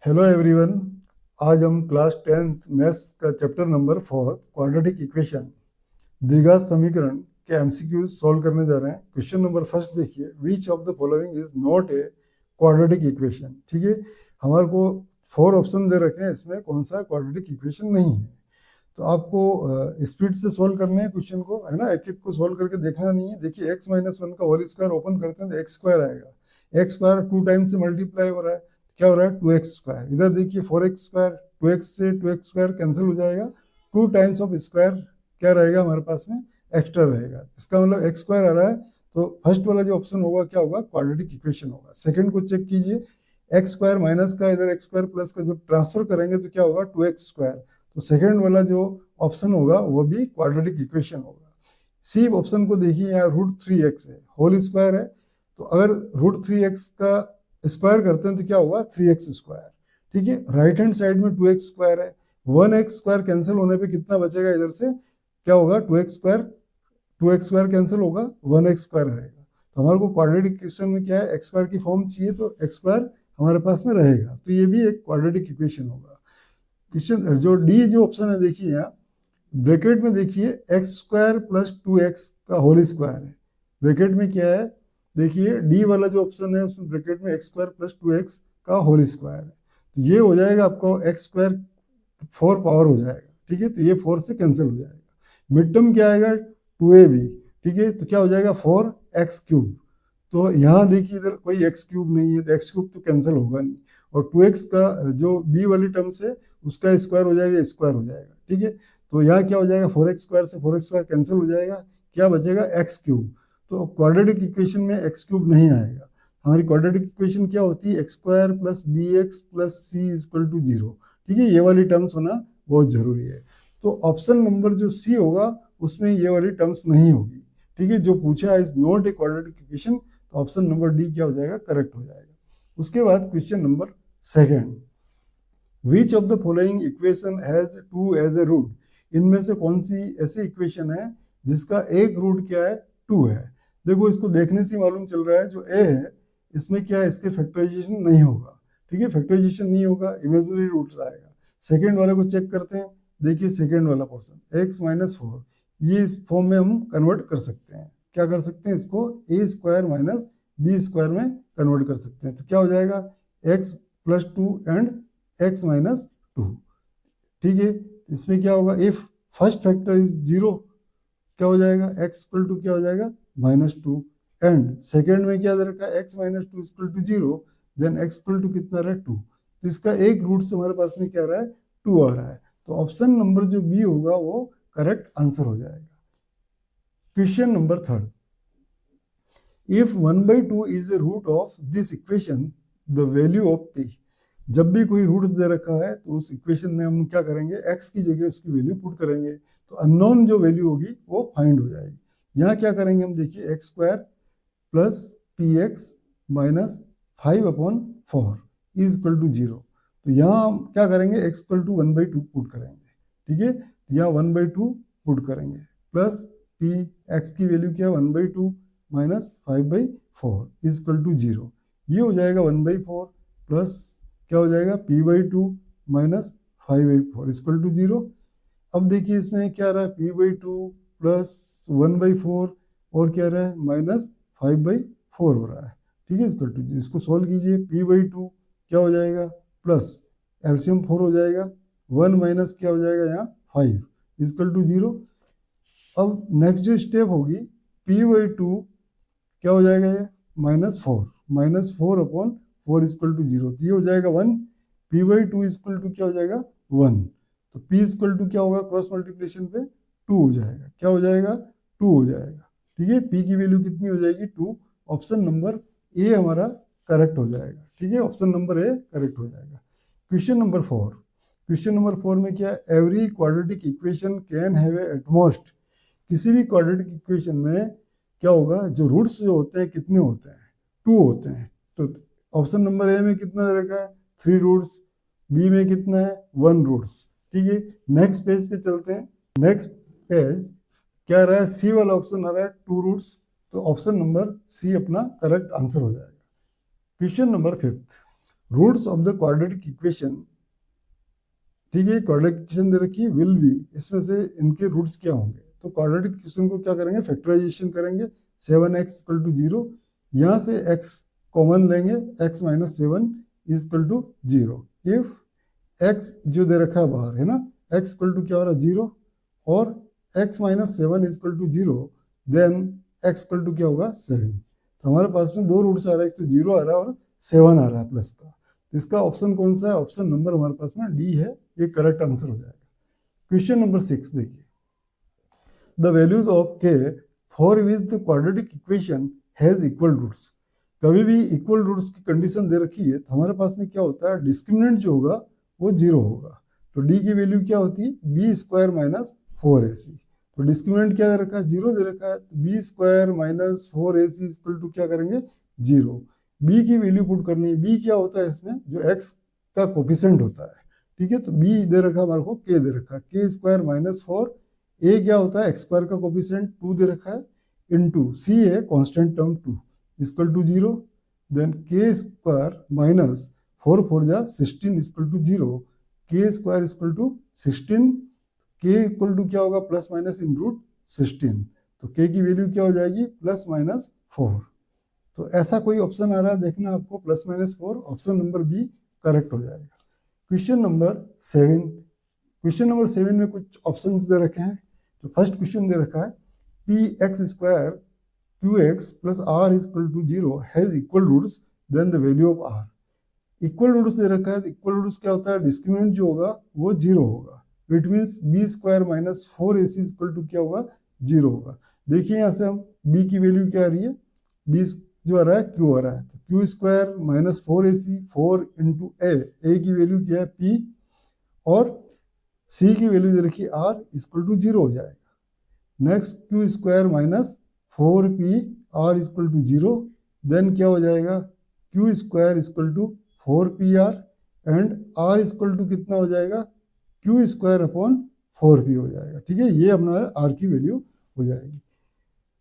Hello everyone. आज हम class 10th maths का चैप्टर नंबर 4 क्वाड्रेटिक इक्वेशन द्विघात समीकरण के एमसीक्यूज सॉल्व करने जा रहे हैं। क्वेश्चन नंबर फर्स्ट देखिए, विच of the following is not a quadratic equation. ठीक है, हमारे को 4 ऑप्शन दे रखे हैं, इसमें कौन सा क्वाड्रेटिक इक्वेशन नहीं है। तो आपको स्पीड से सॉल्व करने हैं क्वेश्चन को, है ना, एक एक को सॉल्व करके देखना नहीं है। देखिए x-1 का होल स्क्वायर ओपन करते हैं तो एक्स स्क्वायर आएगा। एक्स स्क्वायर 2 टाइम्स से मल्टीप्लाई हो रहा है, क्या हो रहा है 2x स्क्वायर। इधर देखिए 4x स्क्वायर, 2x से 2x स्क्वायर कैंसिल हो जाएगा, 2 टाइम्स ऑफ स्क्वायर क्या रहेगा हमारे पास में, एक्स्ट्रा रहेगा। इसका मतलब एक्स स्क्वायर आ रहा है, तो फर्स्ट वाला जो ऑप्शन होगा क्या होगा, क्वाड्रेटिक इक्वेशन होगा। सेकंड को चेक कीजिए, एक्स स्क्वायर माइनस का इधर एक्स स्क्वायर प्लस का जब ट्रांसफर करेंगे तो क्या होगा 2x स्क्वायर। तो सेकंड वाला जो ऑप्शन होगा वो भी क्वाड्रेटिक इक्वेशन होगा। सी ऑप्शन को देखिए, यहाँ √3x है, होल स्क्वायर है, तो अगर √3x का स्क्वायर करते हैं तो क्या होगा 3x स्क्वायर। ठीक है, राइट हैंड साइड में 2x स्क्वायर है, 1x स्क्वायर कैंसिल होने पे कितना बचेगा, इधर से क्या होगा 2x स्क्वायर कैंसिल होगा, 1x स्क्वायर रहेगा। तो हमारे को क्वाड्रेटिक इक्वेशन में क्या है, एक्स स्क्वायर की फॉर्म चाहिए, तो एक्स स्क्वायर हमारे पास में रहेगा, तो ये भी एक क्वाड्रेटिक इक्वेशन होगा। क्वेश्चन जो डी जो ऑप्शन है, देखिए यहाँ ब्रैकेट में देखिए एक्स स्क्वायर प्लस 2x का होल स्क्वायर है। ब्रैकेट में क्या है, देखिए डी वाला जो ऑप्शन है उसमें ब्रैकेट में एक्स स्क्वायर प्लस 2x का होल स्क्वायर है, तो ये हो जाएगा आपको एक्स स्क्वायर 4 पावर हो जाएगा। ठीक है, तो ये 4 से कैंसिल हो जाएगा। मिड टर्म क्या आएगा 2ab। ठीक है, तो क्या हो जाएगा 4x³। तो यहाँ देखिए इधर कोई x³ नहीं है, तो x³ तो कैंसिल होगा नहीं, और 2x का जो b वाली टर्म से उसका स्क्वायर हो जाएगा, स्क्वायर हो जाएगा। ठीक है, तो यहाँ क्या हो जाएगा 4x स्क्वायर से 4x स्क्वायर कैंसिल हो जाएगा, क्या बचेगा x³। तो क्वाड्रेटिक इक्वेशन में x³ नहीं आएगा। हमारी क्वाड्रेटिक इक्वेशन क्या होती है, x square plus b x plus c equal to 0। ठीक है, ये वाली टर्म्स होना बहुत जरूरी है। तो ऑप्शन नंबर जो सी होगा उसमें ये वाली टर्म्स नहीं होगी। ठीक है, जो पूछा है is not a quadratic equation, तो ऑप्शन नंबर डी क्या हो जाएगा, करेक्ट हो जाएगा। उसके बाद question number second, which of the following equation has 2 as a root. इनमें से कौन सी ऐसी इक्वेशन है जिसका एक रूट क्या है 2 है। देखो इसको देखने से मालूम चल रहा है जो ए है इसमें क्या है, इसके फैक्टराइजेशन नहीं होगा। ठीक है, फैक्टराइजेशन नहीं होगा, इमेजिनरी रूट आएगा। सेकेंड वाले को चेक करते हैं, देखिए सेकेंड वाला पोर्शन x-4, ये इस फॉर्म में हम कन्वर्ट कर सकते हैं। क्या कर सकते हैं, इसको a square minus b square में कन्वर्ट कर सकते हैं, तो क्या हो जाएगा x+2 एंड x-2। ठीक है, इसमें क्या होगा, इफ फर्स्ट फैक्टर इज 0 क्या हो जाएगा, x= क्या हो जाएगा -2, एंड सेकेंड में क्या दे रखा है x-2 0, देन x= कितना रहा है 2। तो इसका एक रूट से हमारे पास में क्या रहा है 2 आ रहा है, तो ऑप्शन नंबर जो बी होगा वो करेक्ट आंसर हो जाएगा। Question number third, if 1/2 is a root of this equation the value of p। जब भी कोई रूट दे रखा है तो उस इक्वेशन में हम क्या करेंगे, x की जगह उसकी वैल्यू पुट करेंगे, तो अननोन जो वैल्यू होगी वो फाइंड हो जाएगी। यहाँ क्या करेंगे हम, देखिए x square plus px minus 5/4 is equal to 0। तो यहाँ हम क्या करेंगे, x=1/2 पुट करेंगे। ठीक है, यहाँ 1/2 पुट करेंगे, प्लस p x की वैल्यू क्या है 1/2 माइनस 5/4 इज इक्वल टू 0। ये हो जाएगा 1/4 प्लस क्या हो जाएगा p/2 माइनस 5/4 इक्वल टू 0। अब देखिए इसमें क्या रहा है p/2 प्लस 1/4 और क्या रहा है माइनस 5/4 हो रहा है। ठीक है, इक्वल टू, इसको सॉल्व कीजिए, p/2 क्या हो जाएगा प्लस एलसीएम 4 हो जाएगा, 1 माइनस क्या हो जाएगा यहाँ 5 इक्वल टू 0। अब नेक्स्ट जो स्टेप होगी, p/2 क्या हो जाएगा ये -4 इक्वल टू 0, तो ये हो जाएगा 1, p/2 इक्वल टू क्या हो जाएगा 1, तो p इक्वल टू क्या होगा, क्रॉस मल्टीप्लिकेशन पे 2 हो जाएगा, क्या हो जाएगा 2 हो जाएगा। ठीक है, p की वैल्यू कितनी हो जाएगी 2, ऑप्शन नंबर ए हमारा करेक्ट हो जाएगा। ठीक है, ऑप्शन नंबर ए करेक्ट हो जाएगा। क्वेश्चन नंबर 4, क्वेश्चन नंबर 4 में क्या, every quadratic equation can have at most. किसी भी क्वाड्रेटिक इक्वेशन में क्या होगा, जो रूट्स जो होते हैं कितने होते हैं 2 होते हैं। तो ऑप्शन नंबर ए में कितना रखा है 3 रूट्स, बी में कितना है 1 रूट्स। ठीक है, नेक्स्ट पेज पे चलते हैं। नेक्स्ट पेज क्या रहा है, सी वाला ऑप्शन आ रहा है 2 रूट्स, तो ऑप्शन नंबर सी अपना करेक्ट आंसर हो जाएगा। Question number 5, roots of the quadratic equation, ठीक है, क्वाड्रेटिक इक्वेशन दे रखी है विल बी, इसमें से इनके रूट्स क्या होंगे, तो क्वाड्रेटिक इक्वेशन को क्या करेंगे, फैक्टराइजेशन करेंगे, 7x इक्वल टू 0, यहाँ से x कॉमन लेंगे, x minus 7 is equal to 0, if x जो दे रखा है बाहर है ना, x इक्वल टू क्या हो रहा है 0 और x minus 7 is equal to 0, then x equal to क्या होगा 7। तो हमारे पास में दो रूट्स आ रहा है, एक तो 0 आ रहा है और 7 आ रहा है प्लस का, तो इसका ऑप्शन कौन सा है, ऑप्शन नंबर हमारे पास में डी है, ये करेक्ट आंसर हो जाएगा। क्वेश्चन नंबर 6 देखिए, the values of k for which the quadratic equation has equal roots, कभी भी इक्वल रूट्स की कंडीशन दे रखी है तो हमारे पास में क्या होता है, डिस्क्रिमिनेंट जो होगा वो 0 होगा, तो d की वैल्यू क्या होती है, बी स्क्वायर माइनस 4ac, तो डिस्क्रिमिनेंट क्या दे रखा है, 0 दे रखा है, तो b square minus 4ac equal to क्या करेंगे 0, b की वैल्यू पुट करनी है, b क्या होता है इसमें, जो x का कोफिशिएंट होता है, ठीक है, तो b दे रखा हमारे को, k दे रखा है, k स्क्वायर माइनस 4, a क्या होता है x स्क्वायर का कोफिशिएंट 2 दे रखा है, इनटू c है constant term 2 equal to 0, then k square minus 4 4 जा 16 equal to 0, k square equal to 16, k equal to क्या होगा प्लस माइनस इन रूट 16, तो k की वैल्यू क्या हो जाएगी प्लस माइनस 4, तो ऐसा कोई ऑप्शन आ रहा है देखना आपको, plus minus 4, option number B correct हो जाएगा। क्वेश्चन नंबर 7, क्वेश्चन नंबर 7 में कुछ ऑप्शंस दे रखे हैं, तो फर्स्ट क्वेश्चन दे रखा है p x square q x plus r equal to 0 has equal roots, then the value of r, equal roots दे रखा है, इक्वल रूट्स क्या होता है, डिस्क्रिमिनेंट जो होगा वो 0 होगा, it means b square minus 4ac equal to क्या होगा 0 होगा। देखिए यहाँ से हम b की वैल्यू क्या आ रही है, b जो आ रहा है q आ रहा है, तो q square minus 4ac 4 into a की वैल्यू क्या है p, और c की वैल्यू दे रखी है r इक्वल टू 0 हो जाएगा। Next q square minus 4p r equal to 0, then क्या हो जाएगा q square equal to 4pr and r equal to कितना हो जाएगा, क्यू स्क्वायर अपॉन 4p हो जाएगा, ठीक है, ये हमारा r की वैल्यू हो जाएगी।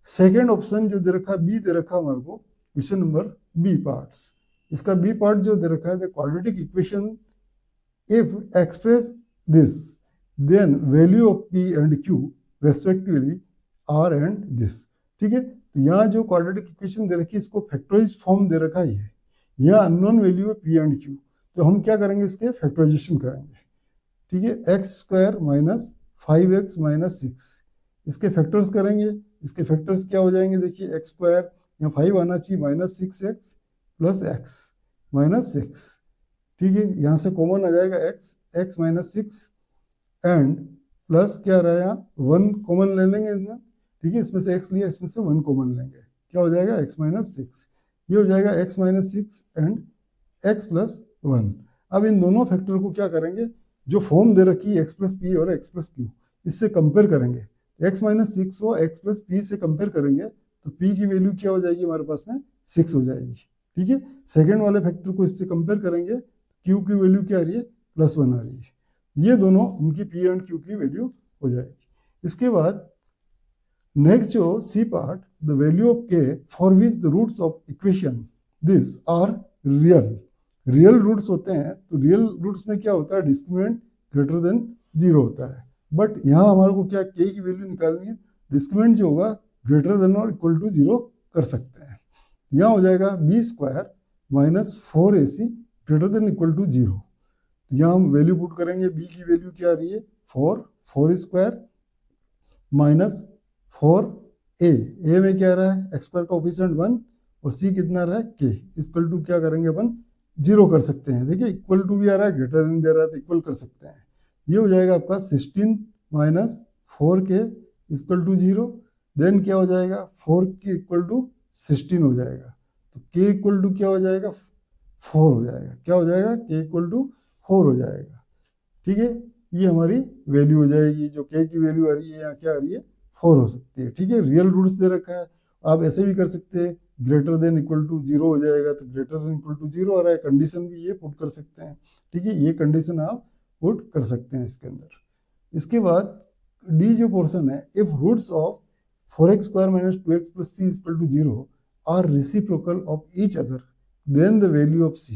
सेकेंड ऑप्शन जो दे रखा है बी दे रखा हमारे को, क्वेश्चन नंबर बी पार्ट्स, इसका बी पार्ट जो दे रखा है, the quadratic equation if express this then value of p and q respectively r and this, ठीक है, तो यहाँ जो क्वाड्रेटिक इक्वेशन दे रखी है इसको फैक्टराइज फॉर्म दे रखा है, यहाँ अननोन वैल्यू है p एंड q, तो हम क्या करेंगे इसके फैक्टराइजेशन करेंगे, ठीक है, x square minus 5x minus 6, इसके फैक्टर्स करेंगे, इसके फैक्टर्स क्या हो जाएंगे, देखिए एक्स स्क्वायर यहाँ 5 आना चाहिए minus 6x plus x minus 6, ठीक है, यहाँ से कॉमन आ जाएगा x माइनस 6 एंड प्लस क्या रहा है यहाँ 1 कॉमन ले लेंगे इसमें, ठीक है, इसमें से x लिया, इसमें से 1 कॉमन लेंगे, क्या हो जाएगा x माइनस 6, ये हो जाएगा x minus 6 and x plus 1। अब इन दोनों फैक्टर को क्या करेंगे, जो फॉर्म दे रखी है x प्लस पी और x प्लस क्यू, इससे कंपेयर करेंगे, x माइनस 6 को x प्लस पी से कंपेयर करेंगे तो p की वैल्यू क्या हो जाएगी हमारे पास में 6 हो जाएगी, ठीक है, सेकेंड वाले फैक्टर को इससे कंपेयर करेंगे, q की वैल्यू क्या आ रही है प्लस 1 आ रही है, ये दोनों इनकी p एंड q की वैल्यू हो जाएगी। इसके बाद नेक्स्ट जो C part, the value of k for which the roots of equation this are real, real roots होते हैं, तो रियल रूट्स में क्या होता है, डिस्क्रिमिनेंट ग्रेटर देन 0 होता है, बट यहाँ हमारे को क्या k की वैल्यू निकालनी है, डिस्क्रिमिनेंट जो होगा ग्रेटर देन और इक्वल टू 0 कर सकते हैं, यहाँ हो जाएगा b square minus 4ac greater than equal to 0, यहाँ हम वैल्यू पुट करेंगे, b की वैल्यू क्या आ रही है 4 स्क्वायर माइनस 4a में क्या आ रहा है x स्क्वायर का कोफिशिएंट 1 और c कितना रहा है k इक्वल टू क्या करेंगे अपन 0 कर सकते हैं, देखिए इक्वल टू भी आ रहा है ग्रेटर देन भी आ रहा है तो इक्वल कर सकते हैं, ये हो जाएगा आपका 16 minus 4k equal to 0, then क्या हो जाएगा 4k इक्वल टू 16 हो जाएगा, तो k इक्वल टू क्या हो जाएगा 4 हो जाएगा, क्या हो जाएगा k इक्वल टू 4 हो जाएगा, ठीक है, ये हमारी वैल्यू हो जाएगी, जो k की वैल्यू आ रही है यहाँ क्या आ रही है 4 हो सकती है, ठीक है, रियल रूट्स दे रखा है, आप ऐसे भी कर सकते हैं, ग्रेटर देन इक्वल टू 0 हो जाएगा तो ग्रेटर देन इक्वल टू 0 आ रहा है, कंडीशन भी ये पुट कर सकते हैं, ठीक है, ये कंडीशन आप पुट कर सकते हैं इसके अंदर। इसके बाद डी जो पोर्शन है, if roots of 4x square minus 2x plus c equal to 0 are reciprocal of each other then the value of c,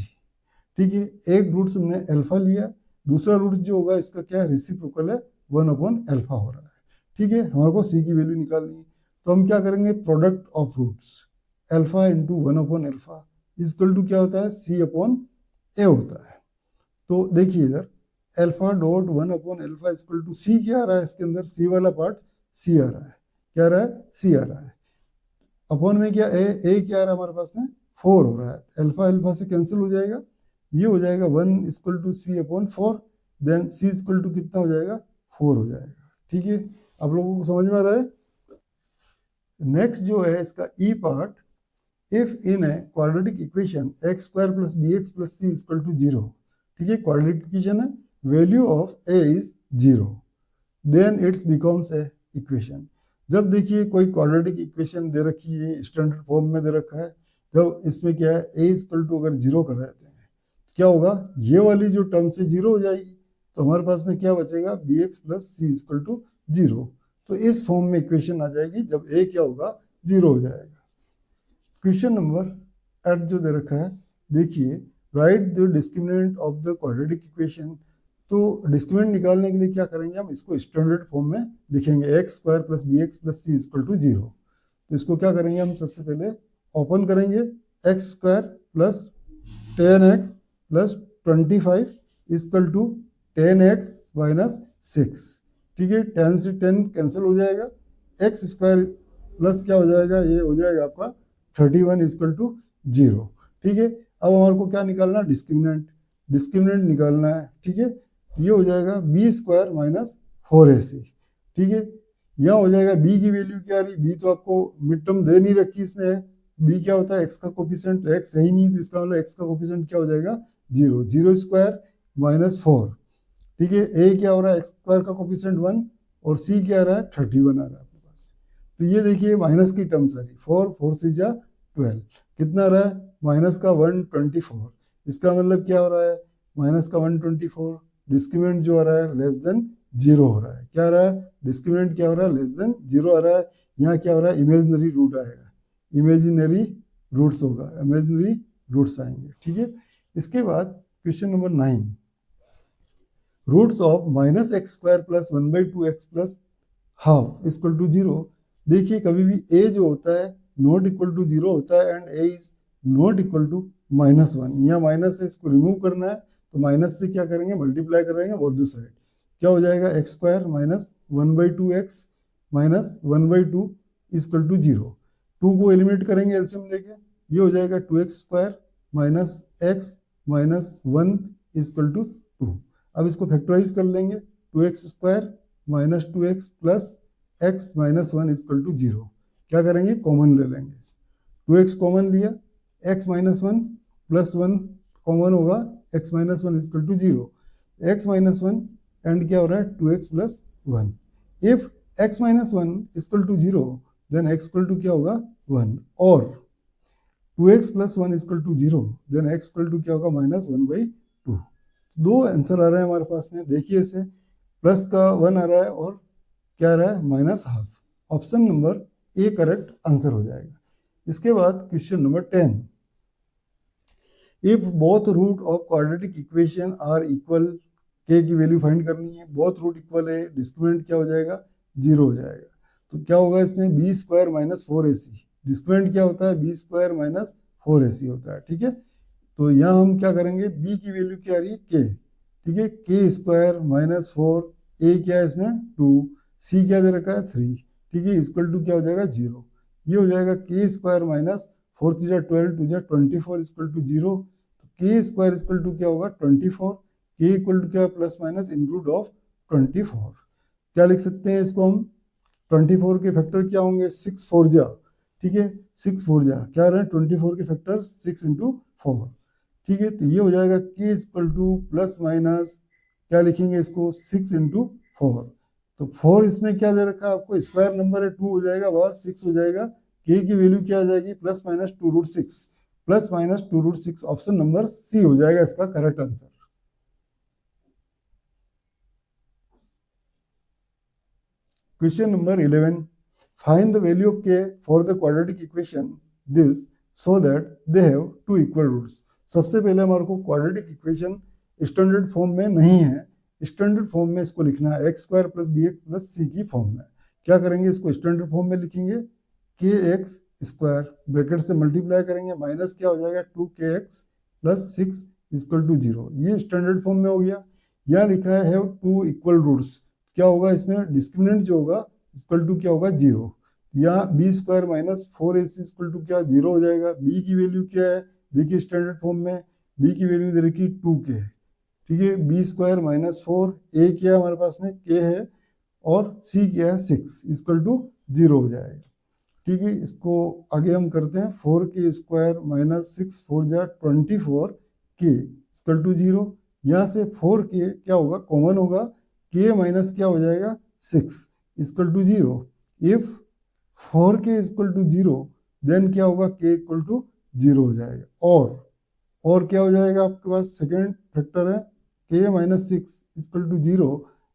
ठीक है, एक रूट हमने अल्फा लिया, दूसरा रूट जो होगा इसका क्या है, रेसिप्रोकल है, 1/अल्फा हो रहा है। ठीक है, हमारे को सी की वैल्यू निकालनी है, तो हम क्या करेंगे, product of roots alpha into one by alpha is equal to क्या होता है, सी अपॉन ए होता है। तो देखिए इधर अल्फा डॉट 1/अल्फा इजकल टू सी क्या आ रहा है, इसके अंदर सी वाला पार्ट सी आ रहा है, क्या आ रहा है, सी आ रहा है, अपॉन में क्या ए क्या आ रहा है हमारे पास में 4 हो रहा है, अल्फा अल्फा से कैंसिल हो जाएगा, ये हो जाएगा 1 equal to c upon 4, then c equal to कितना हो जाएगा, 4 हो जाएगा। ठीक है, आप लोगों को समझ में आ रहा है। नेक्स्ट जो है इसका e part, if in a quadratic equation x square plus b x plus c equal to 0, ठीक है, क्वाड्रेटिक इक्वेशन है, value of a is 0, then it's becomes a equation. जब देखिए कोई क्वाड्रेटिक इक्वेशन दे रखी है, स्टैंडर्ड फॉर्म में दे रखा है, जब इसमें क्या है ए इक्वल टू अगर 0 कर देते हैं तो क्या होगा, ये वाली जो टर्म से 0 हो जाएगी, तो हमारे पास में क्या बचेगा, b x plus c equal to 0। तो इस फॉर्म में इक्वेशन आ जाएगी जब ए क्या होगा, 0 हो जाएगा। क्वेश्चन नंबर 8 जो दे रखा है, देखिए right the discriminant of the quadratic equation. तो डिस्क्रिमिनेंट निकालने के लिए क्या करेंगे, हम इसको स्टैंडर्ड फॉर्म में लिखेंगे, x square plus b x plus c equal to 0। तो इसको क्या करेंगे, हम सबसे पहले ओपन करेंगे, x square plus 10x plus 25 equal to 10x minus 6। ठीक है, 10 से 10 कैंसिल हो जाएगा, एक्स स्क्वायर प्लस क्या हो जाएगा, ये हो जाएगा आपका 31 इक्वल टू 0। ठीक है, अब हमारे को क्या निकालना है, डिस्क्रिमिनेंट, डिस्क्रिमिनेंट निकालना है। ठीक है, ये हो जाएगा बी स्क्वायर माइनस 4ac। ठीक है, यहाँ हो जाएगा बी की वैल्यू क्या आ रही, बी तो आपको मिड टर्म दे नहीं रखी इसमें, बी क्या होता है, एक्स का कोफिशिएंट, एक्स है ही नहीं, तो इसका मतलब एक्स का कोफिशिएंट क्या हो जाएगा, 0, 0 स्क्वायर माइनस 4। ठीक है, ए क्या हो रहा है, एक्स स्क्वायर का कोफिशिएंट 1, और सी क्या आ रहा है, 31 आ रहा है आपके पास। तो ये देखिए माइनस की टर्म्स आ रही, 4 4 3 जा 12, कितना आ रहा है, माइनस का 124। इसका मतलब क्या हो रहा है, माइनस का 124, डिस्क्रिमिनेंट जो आ रहा है लेस देन 0 हो रहा है, क्या आ रहा है, डिस्क्रिमिनेंट क्या हो रहा है, लेस देन 0 आ रहा है। यहाँ क्या हो रहा है, इमेजिनरी रूट आएगा, इमेजिनरी रूट्स होगा, इमेजिनरी रूट्स आएंगे। ठीक है, इसके बाद question number 9, roots of minus x square plus 1/2x plus half equal to 0। देखिए कभी भी ए जो होता है नॉट इक्वल टू 0 होता है, and a is not equal to -1। यहाँ माइनस है, इसको रिमूव करना है, तो माइनस से क्या करेंगे, मल्टीप्लाई करेंगे बोथ साइड, क्या हो जाएगा, x square minus 1/2x minus 1/2 equal to 0। 2 को एलिमिनेट करेंगे एलसीएम लेके, ये हो जाएगा 2x square minus x minus 1 equal to 2। अब इसको फैक्टराइज कर लेंगे, 2x square minus 2x plus x minus 1 equal to 0। क्या करेंगे, कॉमन ले लेंगे, 2x कॉमन लिया, x माइनस 1 प्लस 1 कॉमन होगा, x minus 1 equal to 0, x minus 1 and क्या हो रहा है, 2x plus 1। If x minus 1 equal to 0, then x equal to क्या होगा, 1, और 2x plus 1 equal to 0, then x equal to क्या होगा, -1/2। दो आंसर आ रहे हैं हमारे पास में, देखिए इसे, प्लस का 1 आ रहा है और क्या आ रहा है, -12। Option number A correct answer हो जाएगा। इसके बाद question number 10, if both root of quadratic equation are equal, k की वैल्यू फाइंड करनी है, बोथ रूट इक्वल है, डिस्क्रिमिनेंट क्या हो जाएगा, 0 हो जाएगा। तो क्या होगा इसमें, B square minus 4ac, discriminant क्या होता है, बी स्क्वायर माइनस 4ac होता है। ठीक है, तो यहाँ हम क्या करेंगे, b की वैल्यू क्या आ रही है, k। ठीक है, k स्क्वायर माइनस 4, a क्या है इसमें 2, c क्या दे रखा है 3। ठीक है, इक्वल टू क्या हो जाएगा, 0। ये हो जाएगा k स्क्वायर माइनस 4 3 जा 12 2 जा 24 इक्वल टू 0। तो k स्क्वायर इक्वल टू क्या होगा, 24, k इक्वल टू क्या, प्लस माइनस इन रूट ऑफ 24। क्या लिख सकते हैं इसको हम, 24 के फैक्टर क्या होंगे, 6 4 जा, ठीक है, 6 4 जा क्या रहे हैं, 24 के फैक्टर 6 इंटू 4। ठीक है, तो ये हो जाएगा k equal two plus minus क्या लिखेंगे इसको, 6 इंटू 4। तो 4 इसमें क्या दे रखा है आपको, स्क्वायर नंबर है, 2 हो जाएगा बाहर, 6 हो जाएगा, k की वैल्यू क्या आ जाएगी, plus minus 2√6, plus minus 2√6। Option number C हो जाएगा इसका correct answer. Question number 11, find the value of k for the quadratic equation this so that they have two equal roots। सबसे पहले हमारे को क्वाड्रेटिक इक्वेशन स्टैंडर्ड फॉर्म में नहीं है, स्टैंडर्ड फॉर्म में इसको लिखना है x square plus b x plus c की फॉर्म में। क्या करेंगे, इसको स्टैंडर्ड फॉर्म में लिखेंगे, के एक्स स्क्वायर ब्रैकेट से मल्टीप्लाई करेंगे माइनस क्या हो जाएगा 2kx प्लस 6 इक्वल टू 0। ये स्टैंडर्ड फॉर्म में हो गया। यहाँ लिखा है हैव टू इक्वल रूट्स, क्या होगा इसमें डिस्क्रिमिनेंट जो होगा इक्वल टू क्या होगा 0। यहाँ b square minus 4ac equal to क्या 0 हो जाएगा। बी की वैल्यू क्या है, देखिए स्टैंडर्ड फॉर्म में बी की वैल्यू दे रखी 2k, ठीक है। बी स्क्वायर माइनस 4, ए क्या है हमारे पास में k है, और सी क्या है 6 इक्वल टू 0 हो जाएगा, ठीक है। इसको आगे हम करते हैं, 4k स्क्वायर माइनस 6 4 जा 24k इक्वल टू 0। यहाँ से 4k क्या होगा कॉमन होगा, k माइनस क्या हो जाएगा 6 equal to 0। If 4k equal to 0 then क्या होगा k इक्वल टू 0 हो जाएगा। और क्या हो जाएगा आपके पास सेकेंड फैक्टर है k minus 6 equal to 0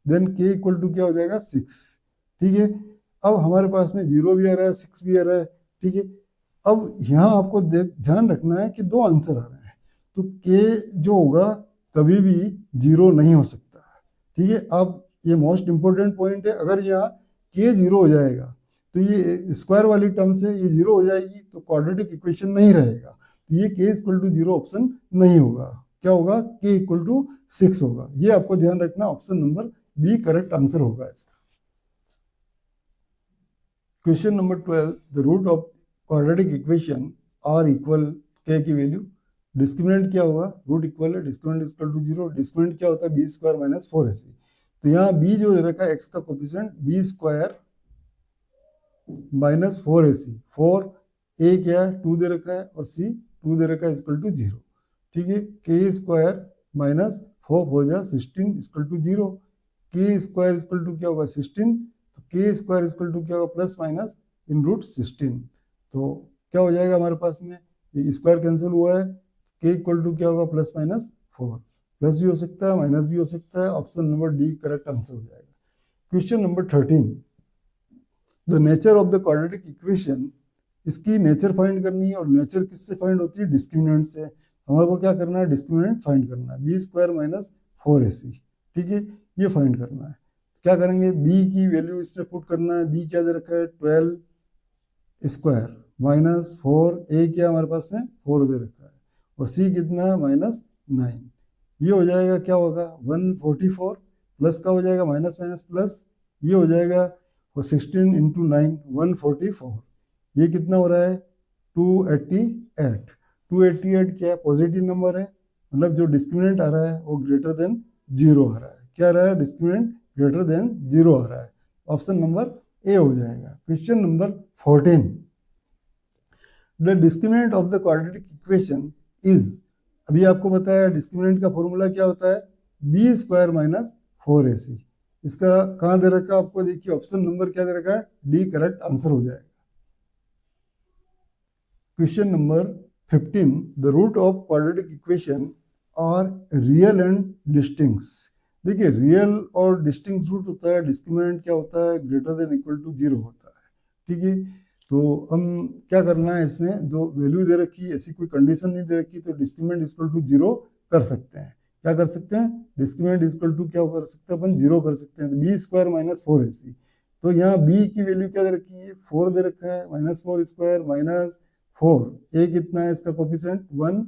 then k equal to क्या हो जाएगा 6, ठीक है। अब हमारे पास में 0 भी आ रहा है 6 भी आ रहा है, ठीक है। अब यहाँ आपको ध्यान रखना है कि 2 आंसर आ रहे हैं, तो k जो होगा कभी भी 0 नहीं हो सकता, ठीक है। अब ये मोस्ट इंपॉर्टेंट पॉइंट है, अगर यहाँ k 0 हो जाएगा तो ये स्क्वायर वाली टर्म से ये 0 हो जाएगी, तो क्वाड्रेटिक इक्वेशन नहीं रहेगा, तो ये k इक्वल टू 0 ऑप्शन नहीं होगा। क्या होगा, k इक्वल टू 6 होगा। ये आपको ध्यान रखना, option number B correct answer होगा इसका। Question number 12, the root of quadratic equation are equal k की वैल्यू, डिस्क्रिमिनेंट क्या होगा, रूट इक्वल है, डिस्क्रिमिनेंट इक्वल टू 0, डिस्क्रिमिनेंट क्या होता है बी स्क्वायर माइनस 4ac। तो यहाँ b जो दे रखा है x का coefficient b square minus 4ac, 4 a क्या है 2 दे रखा है और c 2 दे रखा है इक्वल टू 0, ठीक है। k स्क्वायर माइनस 4 4 जा 16 equal to 0, k square equal to क्या होगा 16, तो k स्क्वायर इक्वल टू क्या होगा प्लस माइनस इन रूट 16, तो क्या हो जाएगा हमारे पास में ये स्क्वायर कैंसिल हुआ है, k इक्वल टू क्या होगा प्लस माइनस 4, प्लस भी हो सकता है माइनस भी हो सकता है, option number D correct answer हो जाएगा। Question number 13, the nature of the quadratic equation, इसकी नेचर फाइंड करनी है, और नेचर किससे फाइंड होती है डिस्क्रिमिनेंट से। हमारे को क्या करना है डिस्क्रिमिनेंट फाइंड करना है, बी स्क्वायर माइनस 4ac, ठीक है, ये फाइंड करना है। क्या करेंगे, b की वैल्यू इसमें पुट करना है, b क्या दे रखा है 12 स्क्वायर माइनस 4, a क्या हमारे पास में 4 दे रखा है, और c कितना है माइनस 9, ये हो जाएगा क्या होगा 144, प्लस का हो जाएगा माइनस माइनस प्लस, ये हो जाएगा 16 इंटू 9 144, ये कितना हो रहा है 288। 288 क्या है पॉजिटिव नंबर है, मतलब जो डिस्क्रिमिनेंट आ रहा है वो ग्रेटर देन 0 आ रहा है। क्या आ रहा है, डिस्क्रिमिनेंट ग्रेटर देन 0 आ रहा है, ऑप्शन नंबर ए हो जाएगा। Question number 14, the discriminant of the quadratic equation is, अभी आपको बताया डिस्क्रिमिनेंट का फॉर्मूला क्या होता है बी स्क्वायर माइनस 4ac, इसका कहाँ दे रखा है आपको, देखिए ऑप्शन नंबर क्या दे रखा है डी करेक्ट आंसर हो जाएगा। Question number 15, the root of quadratic equation are real and distinct. देखिए रियल और डिस्टिंक्ट रूट होता है, डिस्क्रिमिनेंट क्या होता है ग्रेटर देन इक्वल टू 0 होता है, ठीक है। तो हम क्या करना है, इसमें जो वैल्यू दे रखी है ऐसी कोई कंडीशन नहीं दे रखी, तो डिस्क्रिमिनेंट इक्वल टू 0 कर सकते हैं। क्या कर सकते हैं, डिस्क्रिमिनेंट इक्वल टू क्या कर सकते हैं अपन 0 कर सकते हैं, तो बी स्क्वायर माइनस 4ac, तो यहाँ b की वैल्यू क्या दे रखी है 4 दे रखा है, माइनस 4 स्क्वायर माइनस 4, a कितना है इसका कोफिशिएंट 1,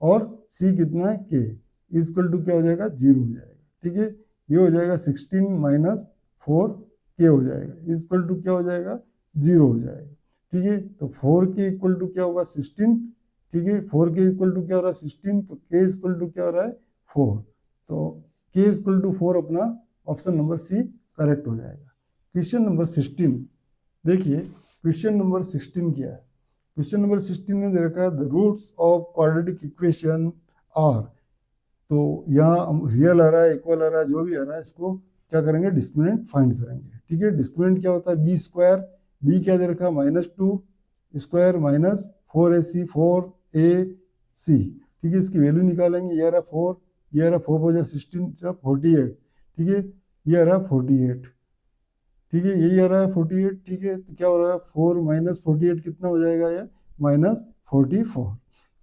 और c कितना है k, इक्वल टू क्या हो जाएगा 0 हो जाएगा, ठीक है। ये हो जाएगा 16 माइनस 4k हो जाएगा, इक्वल टू क्या हो जाएगा 0 हो जाएगा, ठीक है। तो 4k इक्वल टू क्या होगा 16, ठीक है, 4k इक्वल टू क्या हो रहा है 16, तो k इक्वल टू क्या हो रहा है 4, तो k इक्वल टू 4 अपना ऑप्शन नंबर सी करेक्ट हो जाएगा। क्वेश्चन नंबर 16, देखिए क्वेश्चन नंबर 16 क्या है, क्वेश्चन नंबर 16 में दे रखा है the roots of quadratic equation are, तो यहाँ रियल आ रहा है इक्वल आ रहा है जो भी आ रहा है, इसको क्या करेंगे डिस्क्रिमिनेंट फाइंड करेंगे, ठीक है। डिस्क्रिमिनेंट क्या होता है बी स्क्वायर, बी क्या दे रखा है minus 2 square minus 4ac 4ac, ठीक है, इसकी वैल्यू निकालेंगे, ये आ रहा 4, ये आ रहा 4 4 16 48, ठीक है, ये आ रहा 48, ठीक है, यही आ रहा है 48, ठीक है। तो क्या हो रहा है 4 माइनस 48 कितना हो जाएगा, ये माइनस 44,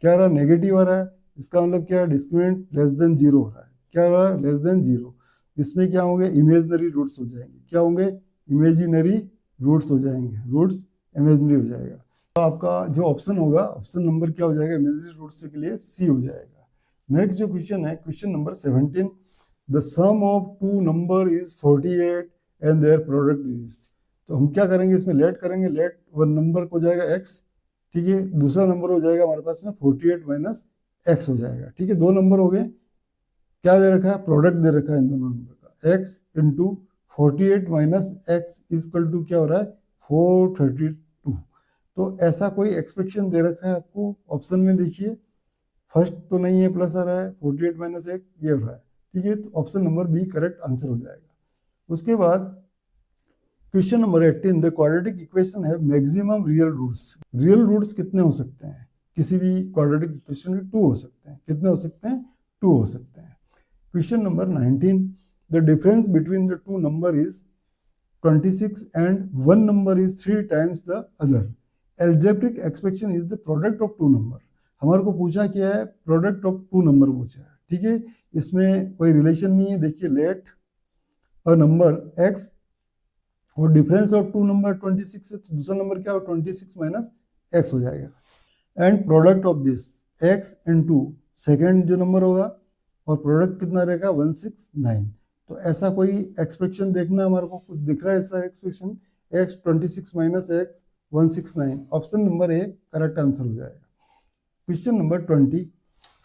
क्या आ रहा है नेगेटिव आ रहा है, इसका मतलब क्या है, डिस्क्रिमिनेंट लेस देन जीरो हो रहा है। क्या हो रहा है, लेस देन जीरो। इसमें क्या होंगे, इमेजनरी रूट्स हो जाएंगे। क्या होंगे, इमेजिनरी रूट्स हो जाएंगे, रूट्स इमेजनरी हो जाएगा। तो आपका जो ऑप्शन होगा, ऑप्शन नंबर क्या हो जाएगा, इमेजनरी रूट्स के लिए सी हो जाएगा। नेक्स्ट जो क्वेश्चन है, question number 17, the sum of two number is 48 and their product is. तो हम क्या करेंगे, इसमें लेट करेंगे, लेट वन नंबर को जाएगा एक्स, ठीक है, दूसरा नंबर हो जाएगा हमारे पास में 48 माइनस एक्स हो जाएगा, ठीक है। दो नंबर हो गए, क्या दे रखा है, प्रोडक्ट दे रखा है इन दोनों नंबर का, x into 48 minus x equal to क्या हो रहा है, 432। तो ऐसा कोई एक्सप्रेशन दे रखा है आपको, ऑप्शन में देखिए, फर्स्ट तो नहीं है, प्लस आ रहा है, 48 माइनस एक्स ये हो रहा है, ठीक है। तो option number B correct answer हो जाएगा। उसके बाद question number 18, the quadratic equation है maximum real roots. Real roots कितने हो सकते हैं, किसी भी क्वाड्रेटिक इक्वेशन के 2 हो सकते हैं। कितने हो सकते हैं, 2 हो सकते हैं। Question number 19, the difference between the two number is 26 and one number is 3 times the other. Algebraic expression is the product of two number. हमारे को पूछा क्या है, प्रोडक्ट ऑफ टू नंबर पूछा है, ठीक है। इसमें कोई रिलेशन नहीं है, देखिए, लेट अ नंबर एक्स और डिफरेंस ऑफ टू नंबर 26 है, तो दूसरा नंबर क्या हो, 26 माइनस एक्स हो जाएगा। And product of this x into second जो नंबर होगा, और प्रोडक्ट कितना रहेगा, 169। तो ऐसा कोई एक्सप्रेशन देखना, हमारे को कुछ दिख रहा है ऐसा expression, x 26 minus x 169, option number A correct answer हो जाएगा। Question number 20,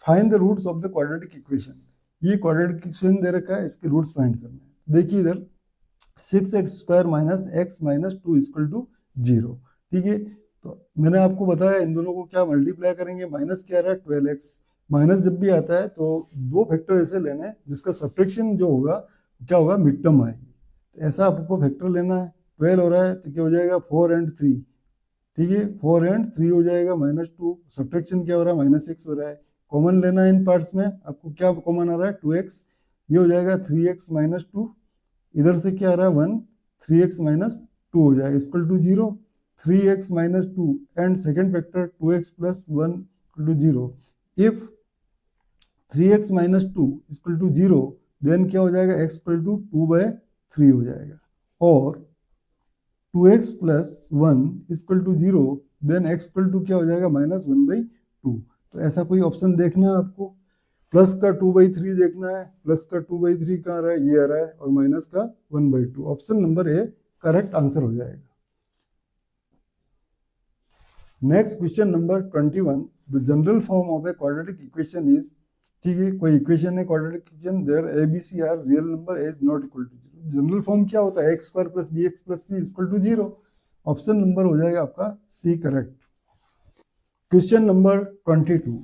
find the roots of the quadratic equation. ये क्वाड्रेटिक इक्वेशन दे रखा है, इसके रूट्स फाइंड करने हैं। देखिए इधर 6x² minus x minus 2 equal to 0, ठीक है। तो मैंने आपको बताया इन दोनों को क्या मल्टीप्लाई करेंगे, माइनस क्या रहा है, 12x। माइनस जब भी आता है तो दो फैक्टर ऐसे लेने हैं जिसका सब्ट्रैक्शन जो होगा क्या होगा, मिड टर्म आएगी। तो ऐसा आपको फैक्टर लेना है, 12 हो रहा है तो क्या हो जाएगा, 4 and 3, ठीक है, 4 and 3 हो जाएगा, -2, सब्ट्रैक्शन क्या हो रहा है, -6 हो रहा है। कॉमन लेना है इन पार्ट्स में, आपको क्या कॉमन आ रहा है, 2x, ये हो जाएगा 3x माइनस 2, इधर से क्या आ रहा है 1, 3x माइनस 2 हो जाएगा equal to 0, 3x minus 2 and second factor 2x plus 1 equal to 0। If 3x minus 2 equal to 0, then क्या हो जाएगा, x इक्वल टू 2/3 हो जाएगा। और 2x plus 1 equal to 0, then x equal to क्या हो जाएगा, -1/2। तो ऐसा कोई ऑप्शन देखना है आपको, प्लस का 2/3 देखना है, प्लस का 2/3 कहाँ आ रहा है, ये आ रहा है, और माइनस का 1/2, option number A correct answer हो जाएगा। Next question number 21, the general form of a quadratic equation is, ठीक है, कोई इक्वेशन है quadratic equation, there A B C are real number is not equal to 0। General form क्या होता है, x² plus bx plus c equal to 0, option number हो जाएगा आपका C correct. Question number 22,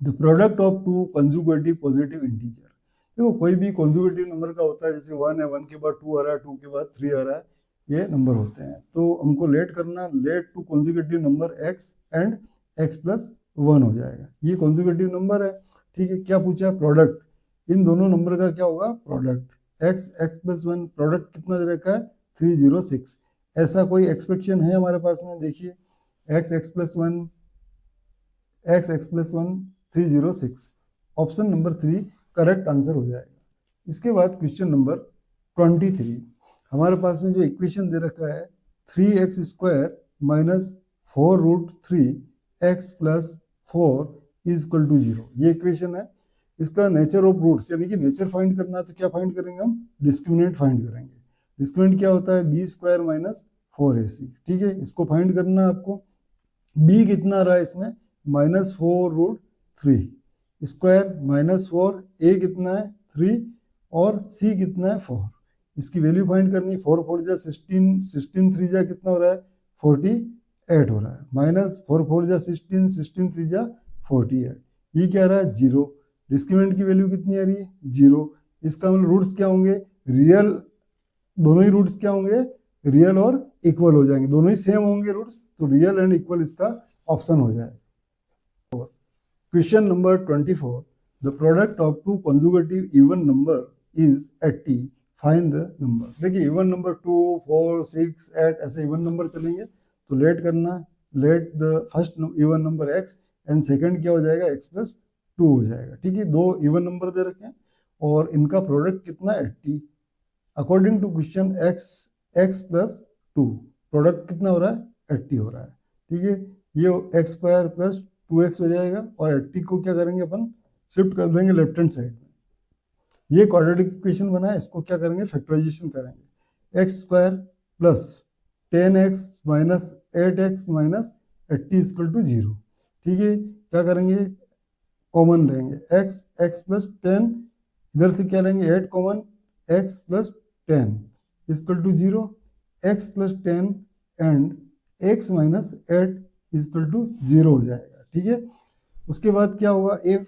the product of two conjugative positive integer. देखो कोई भी conjugative number का होता है, जैसे 1 है, 1 के बाद 2 आ रहा है, 2 के बाद 3 आ रहा है, ये नंबर होते हैं। तो हमको लेट करना, let two conjugative number x and x plus 1 हो जाएगा, ये कंजुगेटिव नंबर है, ठीक है। क्या पूछा है, प्रोडक्ट इन दोनों नंबर का क्या होगा, प्रोडक्ट x प्लस 1, प्रोडक्ट कितना दे रखा है, 306। ऐसा कोई एक्सप्रेशन है हमारे पास में, देखिए x plus 1, x plus 1 306, option number 3 correct answer हो जाएगा। इसके बाद क्वेश्चन नंबर 23, हमारे पास में जो इक्वेशन दे रखा है 3x² minus 4√3 x plus 4 is equal to 0, ये इक्वेशन है। इसका नेचर ऑफ रूट्स यानी कि नेचर फाइंड करना है, तो क्या फाइंड करेंगे हम, डिस्क्रिमिनेंट फाइंड करेंगे। डिस्क्रिमिनेंट क्या होता है, b² माइनस 4ac, ठीक है, इसको फाइंड करना है आपको। b कितना रहा है इसमें, -4√3 स्क्वायर -4, a कितना है 3 और c कितना है 4, इसकी वैल्यू फाइंड करनी। 4 4 जा 16, 16 3 जा कितना हो रहा है 48 हो रहा है, -4 4 जा 16, 16 3 जा 48, ये क्या रहा है 0। डिस्क्रिमिनेंट की वैल्यू कितनी आ रही है 0। इसका मतलब रूट्स क्या होंगे, रियल, दोनों ही रूट्स क्या होंगे, रियल और इक्वल हो जाएंगे, दोनों ही सेम होंगे रूट्स, तो रियल एंड इक्वल इसका ऑप्शन हो जाए। Question number 24, the product of two conjugative even number is 80, find the number. देखिए इवन नंबर 2 4 6 8 ऐसे इवन नंबर चलेंगे, तो लेट करना, let the first even number x and second क्या हो जाएगा x प्लस 2 हो जाएगा। ठीक है, दो इवन नंबर दे रखे हैं और इनका प्रोडक्ट कितना 80। According to question x plus 2 product कितना हो रहा है 80 हो रहा है। ठीक है, ये एक्स स्क्वायर प्लस 2x हो जाएगा और 80 को क्या करेंगे अपन शिफ्ट कर देंगे लेफ्ट हैंड साइड में। ये क्वाड्रेटिक इक्वेशन बना है, इसको क्या करेंगे फैक्टराइजेशन करेंगे। X square plus 10x minus 8x minus 80 equal to 0। ठीक है, क्या करेंगे कॉमन लेंगे x प्लस 10, इधर से क्या लेंगे 8 common, x plus 10 equal to 0, x plus 10 and x minus 8 equal to 0 हो जाएगा। ठीक है, उसके बाद क्या होगा if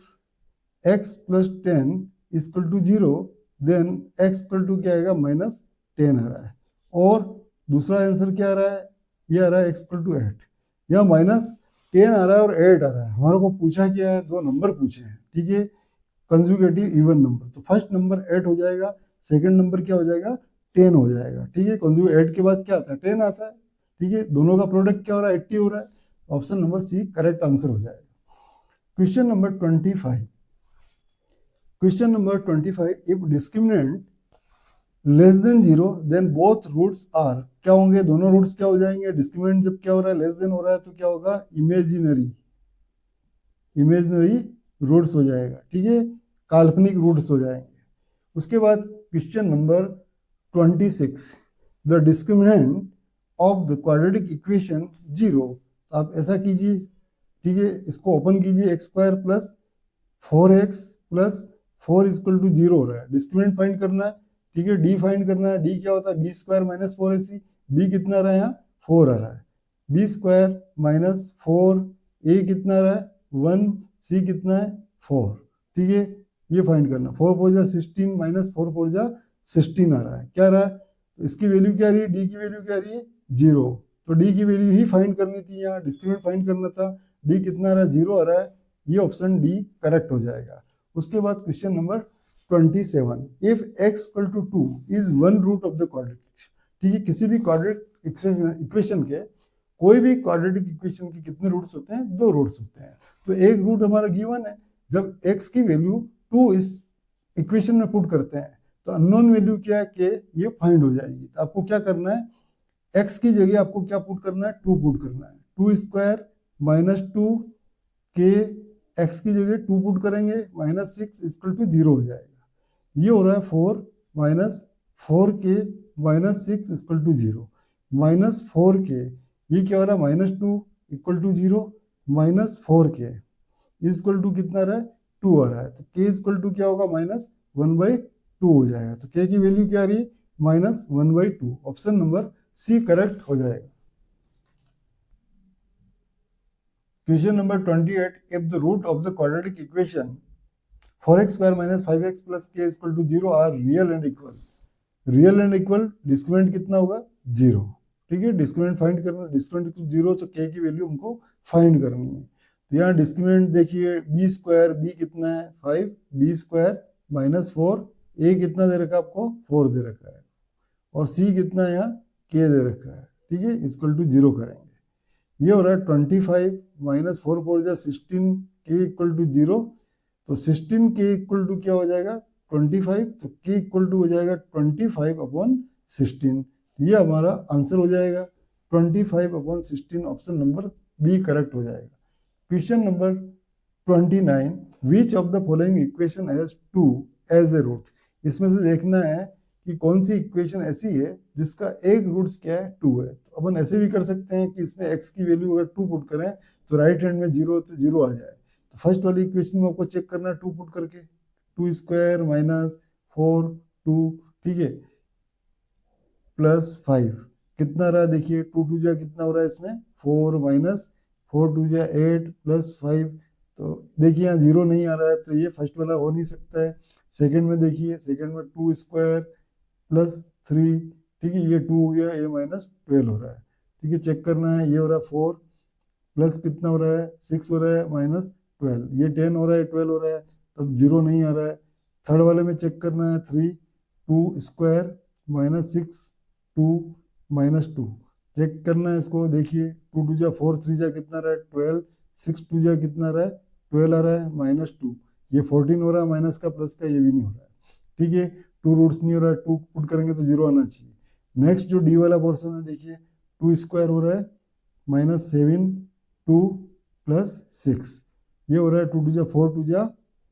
x plus 10 equal to 0 then x equal to क्या आएगा माइनस 10 आ रहा है। और दूसरा आंसर क्या आ रहा है, ये आ रहा है x इक्वल टू 8। यह माइनस 10 आ रहा है और 8 आ रहा है। हमारे को पूछा क्या है, दो नंबर पूछे हैं। ठीक है, कंजुगेटिव इवन नंबर, तो फर्स्ट नंबर 8 हो जाएगा, सेकंड नंबर क्या हो जाएगा 10 हो जाएगा। ठीक है, कंजुगेट 8 के बाद क्या आता है 10 आता है। ठीक है, दोनों का प्रोडक्ट क्या हो रहा है 80 हो रहा है। Option number C correct answer हो जाएगा। Question number 25। Question number 25, if discriminant less than 0 then both roots are, क्या होंगे दोनों रूट्स क्या हो जाएंगे। डिस्क्रिमिनेंट जब क्या हो रहा है लेस देन हो रहा है तो क्या होगा इमेजिनरी रूट्स हो जाएगा। ठीक है, काल्पनिक रूट्स हो जाएंगे। उसके बाद question number 26, the discriminant of the quadratic equation 0। आप ऐसा कीजिए, ठीक है, इसको ओपन कीजिए, x square plus 4x plus 4 equal to 0 हो रहा है। डिस्क्रिमिनेंट फाइंड करना है। ठीक है, डी फाइंड करना है। डी क्या होता है B square minus 4ac। B कितना आ रहा है यहाँ 4 आ रहा है। बी स्क्वायर माइनस 4, ए कितना आ रहा है 1, सी कितना है 4। ठीक है, ये फाइंड करना। 4 4 जा 16 माइनस 4 4 जा 16 आ रहा है। क्या आ रहा है, इसकी वैल्यू क्या आ रही है, डी की वैल्यू क्या आ रही है 0। तो डी की वैल्यू ही फाइंड करनी थी, यहाँ डिस्क्रिमिनेंट फाइंड करना था। डी कितना आ रहा है 0 आ रहा है। ये ऑप्शन डी करेक्ट हो जाएगा। उसके बाद question number 27, if x equal to 2 is one root of the quadratic. ठीक है, किसी भी क्वाड्रेटिक इक्वेशन के, कोई भी क्वाड्रेटिक इक्वेशन के कितने रूट्स होते हैं, दो रूट्स होते हैं। तो एक रूट हमारा गिवन है, जब x की वैल्यू 2 इस इक्वेशन में पुट करते हैं तो अननोन वैल्यू क्या है के ये फाइंड हो जाएगी। तो आपको क्या करना है, x की जगह आपको क्या पुट करना है 2 पुट करना है। 2 स्क्वायर माइनस 2 के x की जगह 2 पुट करेंगे माइनस 6 इक्वल टू 0 हो जाएगा। ये हो रहा है 4 माइनस 4 के माइनस 6 इक्वल टू 0 माइनस 4 के, ये क्या हो रहा है माइनस 2 इक्वल टू 0 माइनस 4 के इक्वल टू कितना रहा है 2 आ रहा है। तो k इक्वल टू क्या होगा माइनस 1/2 हो जाएगा। तो k की वैल्यू क्या आ रही है minus 1/2। Option number C correct हो जाएगा। Question number 28, if the root of the quadratic equation 4x square minus 5x plus k equal to 0 are real and equal. Real and equal, discriminant कितना होगा 0। ठीक है, डिस्क्रिमिनेंट फाइंड करना, discriminant 0 तो k की value हमको फाइंड करनी है। तो यहाँ डिस्क्रिमिनेंट देखिए बी स्क्वायर, बी कितना है 5, बी स्क्वायर माइनस 4, ए कितना दे रखा है आपको 4 दे रखा है, और सी कितना है यहाँ k दे रखा है। ठीक है, इक्वल टू 0 करेंगे। ये हो रहा है 25 माइनस 4 4 जा 16 के इक्वल टू 0। तो 16 के इक्वल टू क्या हो जाएगा 25, तो के इक्वल टू हो जाएगा 25 अपॉन 16। ये हमारा आंसर हो जाएगा 25 upon 16। Option number B correct हो जाएगा। Question number 29, which of the following equation has 2 as a root. इसमें से देखना है कि कौन सी इक्वेशन ऐसी है जिसका एक रूट्स क्या है 2 है। तो अपन ऐसे भी कर सकते हैं कि इसमें x की वैल्यू अगर 2 पुट करें तो राइट हैंड में 0 तो 0 आ जाए। तो फर्स्ट वाली इक्वेशन में आपको चेक करना है 2 पुट करके, 2 स्क्वायर माइनस 4 2, ठीक है, प्लस 5 कितना रहा देखिए 2 2 जा कितना हो रहा है इसमें 4 माइनस 4 2 जा 8 प्लस 5। तो देखिए यहाँ 0 नहीं आ रहा है, तो ये फर्स्ट वाला हो नहीं सकता है। सेकंड में देखिए, सेकंड में 2 स्क्वायर प्लस 3, ठीक है, ये 2 हो गया, ये माइनस 12 हो रहा है। ठीक है, चेक करना है, ये हो रहा है 4 प्लस कितना हो रहा है 6 हो रहा है माइनस 12, ये 10 हो रहा है 12 हो रहा है, तब 0 नहीं आ रहा है। थर्ड वाले में चेक करना है 3 2 स्क्वायर माइनस 6 2 माइनस 2, चेक करना है इसको। देखिए 2 2 जा 4 3 जा कितना रहा है 12, 6 2 जा कितना रहा है 12 आ रहा है -2, ये 14 हो रहा है माइनस का प्लस का, ये भी नहीं हो रहा है, ठीक है। 2 रूट्स नहीं हो रहा है, 2 पुट करेंगे तो 0 आना चाहिए। नेक्स्ट जो डी वाला पोर्सन है देखिए, 2 स्क्वायर हो रहा है -7 2 प्लस 6, ये हो रहा है 2 टू जा 4 टू जा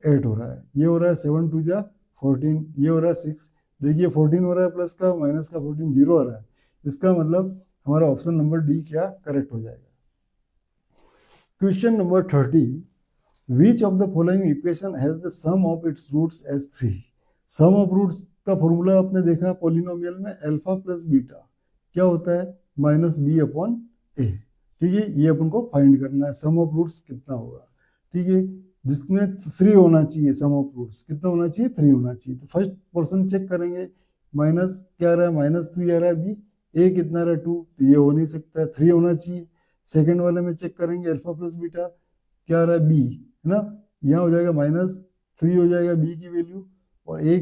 8 हो रहा है, ये हो रहा है 7 टू जा 14, ये हो रहा है 6, देखिए 14 हो रहा है प्लस का माइनस का 14 0 आ रहा है, इसका मतलब हमारा ऑप्शन नंबर डी क्या करेक्ट हो जाएगा। Question number 30, which of the following equation has the sum of its roots as 3। Sum of roots का फॉर्मूला आपने देखा पॉलिनोमियल में, अल्फा प्लस बीटा क्या होता है -b/a, ठीक है। ये अपन को फाइंड करना है सम ऑफ रूट्स कितना होगा, ठीक है, जिसमें 3 होना चाहिए। सम ऑफ रूट्स कितना होना चाहिए, 3 होना चाहिए। तो फर्स्ट पोर्शन चेक करेंगे, माइनस क्या आ रहा है -3 आ रहा है, बी ए कितना आ रहा है 2, तो ये हो नहीं सकता है, 3 होना चाहिए। सेकेंड वाले में चेक करेंगे अल्फा प्लस बीटा क्या आ रहा है बी, है ना, यहाँ हो जाएगा -3 हो जाएगा बी की वैल्यू, और ए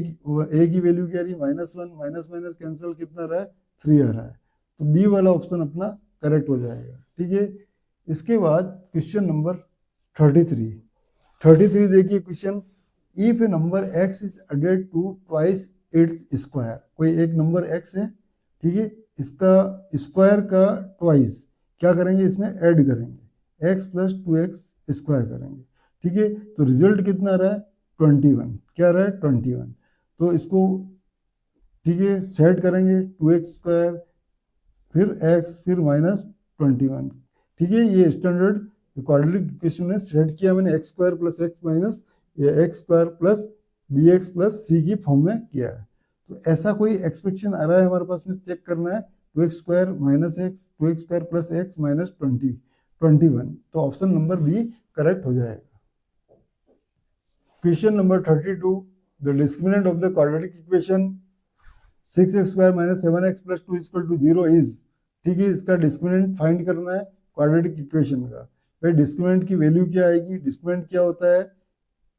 की वैल्यू क्या आ रही है -1, माइनस माइनस कैंसिल कितना आ रहा है 3 आ रहा है, तो बी वाला ऑप्शन अपना करेक्ट हो जाएगा, ठीक है। इसके बाद क्वेश्चन नंबर 33 देखिए question, if a number x is added to twice its square, कोई एक नंबर x है, ठीक है, इसका स्क्वायर का ट्वाइस क्या करेंगे, इसमें ऐड करेंगे x प्लस 2x स्क्वायर करेंगे, ठीक है। तो रिजल्ट कितना आ रहा है 21, क्या आ रहा है 21, तो इसको ठीक है सेट करेंगे 2x स्क्वायर फिर x फिर -21, ठीक है। ये स्टैंडर्ड क्वाड्रेटिक इक्वेशन में सेट किया मैंने, x square plus x minus x square plus bx plus c की फॉर्म में किया है। तो ऐसा कोई एक्सप्रेशन आ रहा है हमारे पास में, चेक करना है 2x square minus x 2x square plus x minus 21, तो ऑप्शन नंबर बी करेक्ट हो जाएगा। Question number 32, the discriminant of the quadratic equation 6x square minus 7x plus 2 equal to 0 is, ठीक है, इसका डिस्क्रिमिनेंट फाइंड करना है quadratic equation का। भाई डिस्क्रिमिनेंट की वैल्यू क्या आएगी, डिस्क्रिमिनेंट क्या होता है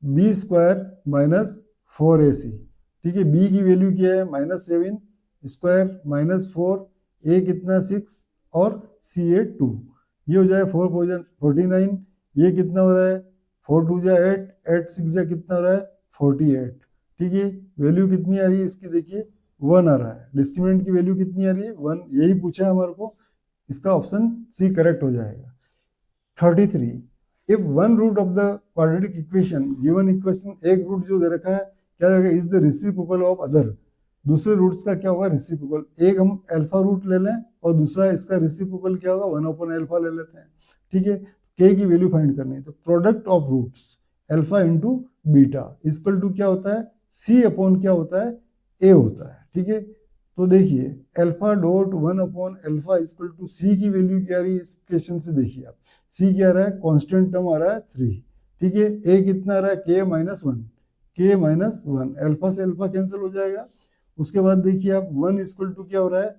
बी स्क्वायर माइनस 4ac, ठीक है, बी की वैल्यू क्या है -7 स्क्वायर -4, ए कितना 6 और सी ए 2, ये हो जाए 449, ये कितना हो रहा है 4 2 जा 8, 8 6 जा कितना हो रहा है 48, ठीक है। वैल्यू कितनी आ रही है इसकी देखिए 1 आ रहा है, डिस्क्रिमिनेंट की वैल्यू कितनी आ रही है 1, यही पूछा है हमारे को, इसका ऑप्शन सी करेक्ट हो जाएगा। 33, if one root of the quadratic equation, given equation एक रूट जो दे रखा है क्या रहेगा, is the reciprocal of other, दूसरे रूट्स का क्या होगा रेसिप्रोकल, एक हम अल्फा रूट ले लें और दूसरा इसका रेसिप्रोकल क्या होगा 1/अल्फा ले लेते हैं, ठीक है। के की वैल्यू फाइंड करनी है, तो product of roots alpha into beta equal to क्या होता है सी अपॉन क्या होता है ए होता है, ठीक है। तो देखिए अल्फा डॉट 1/अल्फा इक्वल टू सी की वैल्यू क्या आ रही है इस क्वेश्चन से, देखिए आप सी क्या आ रहा है कांस्टेंट टर्म आ रहा है 3, ठीक है। ए कितना आ रहा है k-1 अल्फा से अल्फा कैंसिल हो जाएगा। उसके बाद देखिए आप 1 इक्वल टू क्या हो रहा है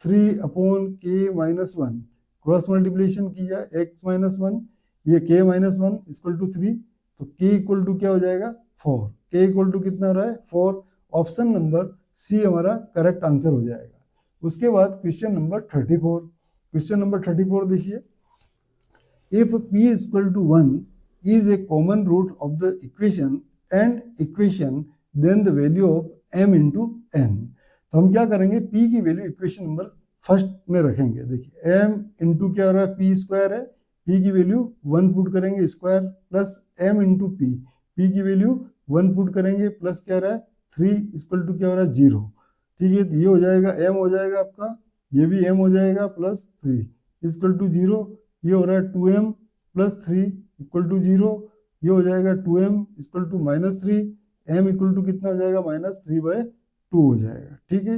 3/k-1, क्रॉस मल्टीप्लिकेशन किया x-1, ये k-1 इक्वल टू 3, तो k इक्वल टू क्या हो जाएगा 4, k इक्वल टू कितना हो रहा है 4, ऑप्शन नंबर सी हमारा करेक्ट आंसर हो जाएगा। उसके बाद क्वेश्चन नंबर 34 देखिए, if p equal to 1 is a common root of the equation then the value of m into n, तो हम क्या करेंगे p की वैल्यू इक्वेशन नंबर फर्स्ट में रखेंगे, देखिए m इंटू क्या हो रहा है p स्क्वायर है, p की वैल्यू 1 पुट करेंगे square plus m into p की वैल्यू 1 पुट करेंगे प्लस क्या रहा है 3 इक्वल टू क्या हो रहा है 0, ठीक है। ये हो जाएगा m हो जाएगा आपका, ये भी m हो जाएगा प्लस 3 इक्वल टू 0, ये हो रहा है 2m प्लस 3 इक्वल टू 0, ये हो जाएगा 2m equal to -3, m equal to कितना हो जाएगा -3/2 हो जाएगा, ठीक है।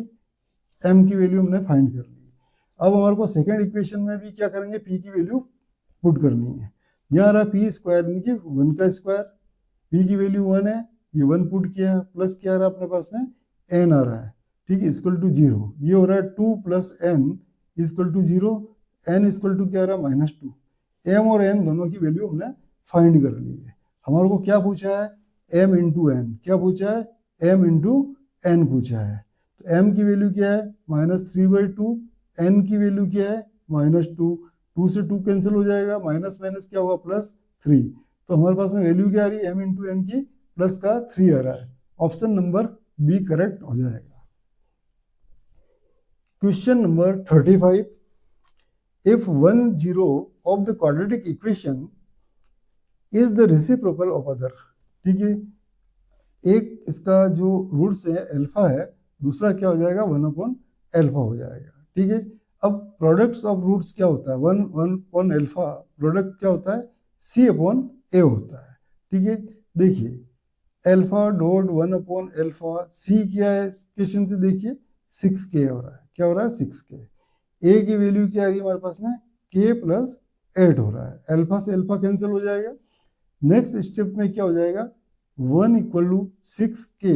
m की वैल्यू हमने फाइंड कर ली। अब हमारे को सेकेंड इक्वेशन में भी क्या करेंगे p की वैल्यू पुट करनी है, यहाँ रहा p स्क्वायर यानी कि 1 का स्क्वायर, p की वैल्यू 1 है, ये 1 पुट किया प्लस क्या रहा अपने पास में n आ रहा है, ठीक है, इक्वल टू 0, ये हो रहा है 2 plus n equal to 0, n equal to क्या रहा -2, m और n दोनों की वैल्यू हमने फाइंड कर ली है। हमारे को क्या पूछा है m इंटू एन, क्या पूछा है m इंटू एन पूछा है, तो m की वैल्यू क्या है -3/2, n की वैल्यू क्या है -2, 2 से 2 कैंसिल हो जाएगा, माइनस माइनस क्या होगा +3, तो हमारे पास में वैल्यू क्या आ रही है, m इंटू एन की प्लस का 3 आ रहा है। ऑप्शन नंबर बी करेक्ट हो जाएगा। Question number 35, if 1 0 of the quadratic equation is the reciprocal of other. ठीक है, एक इसका जो रूट्स है अल्फा है, दूसरा क्या हो जाएगा 1/अल्फा हो जाएगा। ठीक है, अब प्रोडक्ट्स ऑफ रूट्स क्या होता है, 1/अल्फा प्रोडक्ट क्या होता है, c/a होता है। ठीक है, देखिए अल्फा डॉट 1/अल्फा, c क्या है क्वेश्चन से, देखिए 6k हो रहा है, क्या हो रहा है 6k। a की वैल्यू क्या आ रही है हमारे पास में, k प्लस 8 हो रहा है, अल्फा से अल्फा कैंसिल हो जाएगा। नेक्स्ट स्टेप में क्या हो जाएगा, 1 इक्वल टू 6k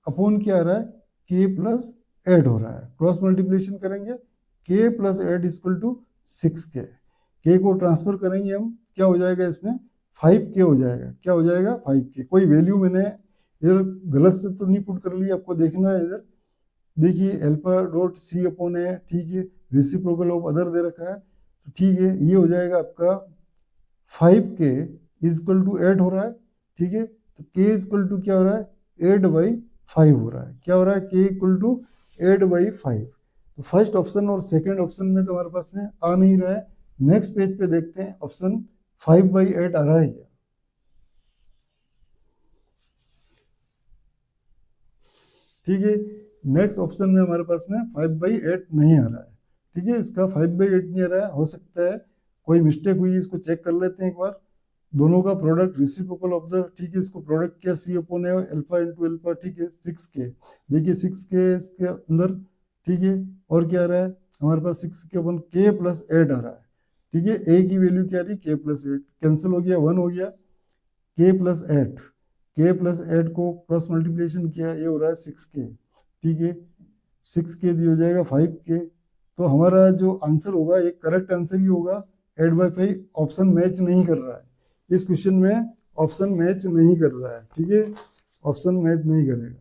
अपॉन क्या आ रहा है, k प्लस 8 हो रहा है, क्रॉस मल्टीप्लिकेशन करेंगे, k plus 8 equal to 6k, k को ट्रांसफर करेंगे हम, क्या हो जाएगा इसमें 5k हो जाएगा, क्या हो जाएगा 5k। कोई वैल्यू मैंने इधर गलत से तो नहीं पुट कर ली, आपको देखना है इधर, देखिए अल्फा डॉट c अपॉन है, ठीक है, रेसिप्रोकल ऑफ अदर दे रखा है, तो ठीक है ये हो जाएगा आपका 5k इजक्वल टू 8 हो रहा है। ठीक है, तो k इजक्वल टू क्या हो रहा है 8/5 हो रहा है, क्या हो रहा है k इक्वल टू 8/5। तो फर्स्ट ऑप्शन और सेकंड ऑप्शन में तो हमारे पास में आ नहीं रहा है। नेक्स्ट पेज पे देखते हैं ऑप्शन 5/8 आ रहा है क्या। ठीक है, नेक्स्ट ऑप्शन में हमारे पास में 5/8 नहीं आ रहा है। ठीक है, इसका 5/8 नहीं आ रहा है, हो सकता है कोई मिस्टेक हुई, इसको चेक कर लेते हैं एक बार। दोनों का प्रोडक्ट रेसिप्रोकल ऑफ द, ठीक है, इसको प्रोडक्ट क्या c अपॉन है अल्फा इंटू अल्फा, ठीक है 6k, देखिए 6k इसके अंदर, ठीक है, और क्या आ रहा है हमारे पास 6k अपॉन k प्लस 8 आ रहा है। ठीक है, a की वैल्यू क्या आ रही है k प्लस 8, कैंसिल हो गया 1 हो गया, k प्लस 8, k प्लस 8 को क्रॉस मल्टीप्लिकेशन किया, ये हो रहा है 6k। ठीक है, 6k दी हो जाएगा 5k, तो हमारा जो आंसर होगा ये करेक्ट आंसर ही होगा 8/5। ऑप्शन मैच नहीं कर रहा है इस क्वेश्चन में, ऑप्शन मैच नहीं कर रहा है। ठीक है, ऑप्शन मैच नहीं करेगा।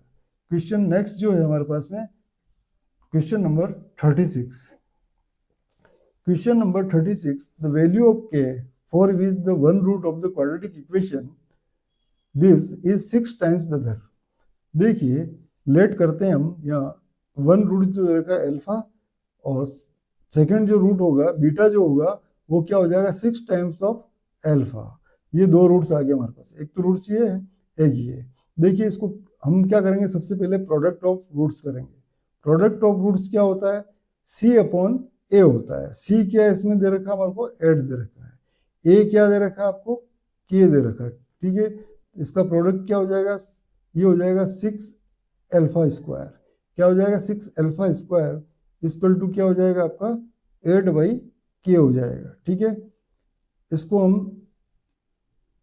क्वेश्चन नेक्स्ट जो है हमारे पास में, question number 36, question number 36, the value of k for which the one root of the quadratic equation this is 6 times the other. देखिए लेट करते हैं हम, यहाँ वन रूट जो रहेगा अल्फा, और सेकंड जो रूट होगा बीटा जो होगा वो क्या हो जाएगा 6 टाइम्स ऑफ अल्फा। ये दो रूट्स आ गए हमारे पास, एक तो रूट्स ये है, एक ये। देखिए इसको हम क्या करेंगे, सबसे पहले प्रोडक्ट ऑफ रूट्स करेंगे। प्रोडक्ट ऑफ रूट्स क्या होता है, c अपॉन a होता है। c क्या है इसमें दे रखा है हमारे को 8 दे रखा है, a क्या दे रखा है आपको k दे रखा है। ठीक है, इसका प्रोडक्ट क्या हो जाएगा, ये हो जाएगा 6 अल्फा स्क्वायर, क्या हो जाएगा 6 अल्फा स्क्वायर इक्वल टू क्या हो जाएगा आपका 8/k हो जाएगा। ठीक है, इसको हम